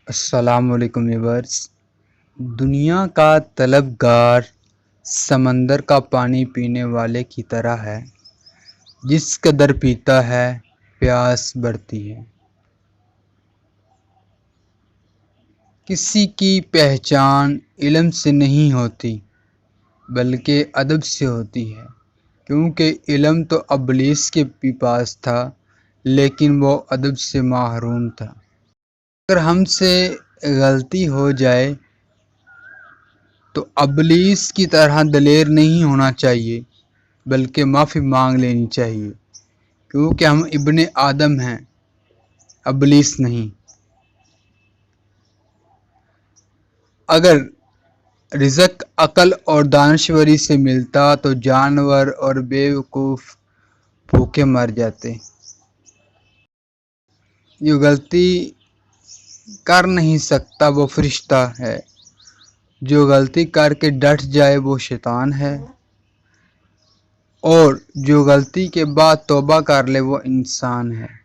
السلام علیکم ویورز۔ دنیا کا طلبگار سمندر کا پانی پینے والے کی طرح ہے، جس قدر پیتا ہے پیاس بڑھتی ہے۔ کسی کی پہچان علم سے نہیں ہوتی بلکہ ادب سے ہوتی ہے، کیونکہ علم تو ابلیس کے بھی پاس تھا لیکن وہ ادب سے محروم تھا۔ اگر ہم سے غلطی ہو جائے تو ابلیس کی طرح دلیر نہیں ہونا چاہیے بلکہ معافی مانگ لینی چاہیے، کیونکہ ہم ابن آدم ہیں، ابلیس نہیں۔ اگر رزق عقل اور دانشوری سے ملتا تو جانور اور بیوقوف بھوکے مر جاتے۔ جو غلطی کر نہیں سکتا وہ فرشتہ ہے، جو غلطی کر کے ڈٹ جائے وہ شیطان ہے، اور جو غلطی کے بعد توبہ کر لے وہ انسان ہے۔